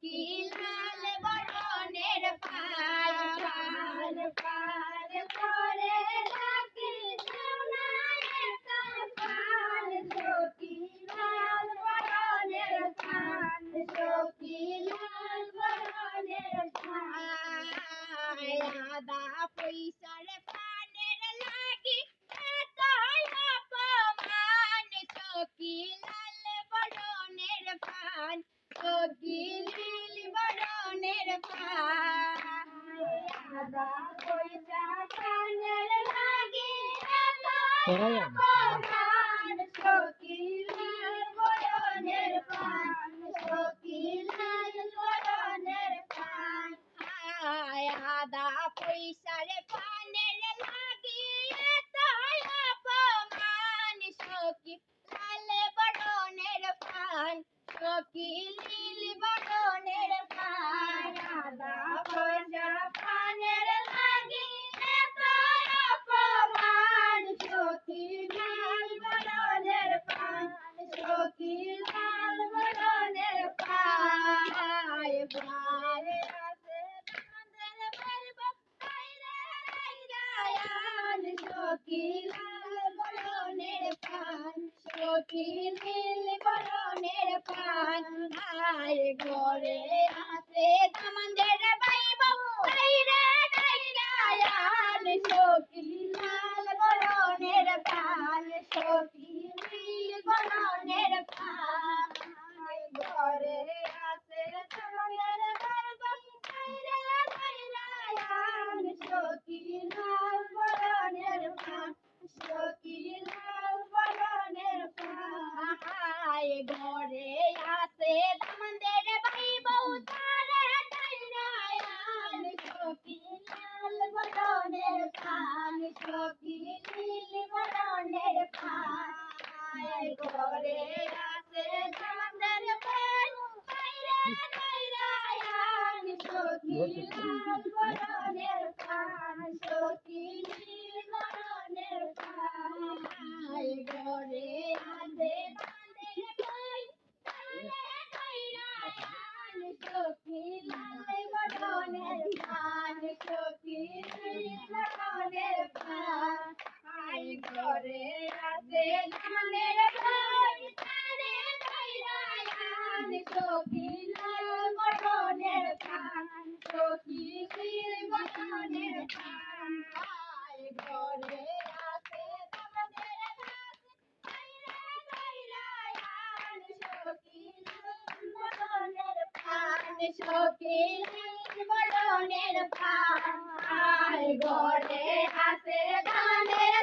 সকিলাল বরণের পাল পাল করে ডাকে সোনার কাপাল সকিলাল বরণের পাল সকিলাল বরণের পাল আদা পয়সার পানের লাগি এতই অপমান সকিলাল বরণের পাল সকিলাল বরণের পাল আদা পয়সা পানের লাগি এতই অপমান সকিলাল বরণের পাল সকিলাল বরণের পাল আদা পয়সার পানের লাগি এতই অপমান সকিলাল বরণের পাল সকিলাল বরণের পাল আদা পয়সা পানের লাগি এতই অপমান সকিলাল বরণের পাল সকিলাল বরণের পাল ভাই আছে তোমাদের বলবো আইরা আইরায়ান সকিলাল বরণের পাল সকিলাল বরণের পাল আয় ঘরে আছে তোমাদের বাইবো আইরা আইরায়ান সকিলাল বরণের পাল সকিলাল বরণের পাল ঘরে আছে তোমাদের বাইবো আইরা আইরায়ান সকিলাল বরণের পাল সকিলাল বরণের পাল ঘরে আছে তোমাদের বাইবো তারে আইরায়ান সকিলাল বরণের পাল সকিলাল বরণের পাল ঘরে আছে তোমাদের বাইবো আইরা আইরায়ান সকিলাল বরণের পাল সকিলাল বরণের পাল ঘরে আছে তোমাদের বাইবো আইরায়ান সকিলাল বরণের পাল সকিলাল বরণের পাল ঘরে আছে তোমাদের বাইবো তারে আইরায়ান সকিলাল বরণের পাল সকিলাল বরণের পাল ঘরে আছে তোমাদের আইরায়ান সকিলাল বরণের পাল সকিলাল বরণের পাল ঘরে আছে তোমাদের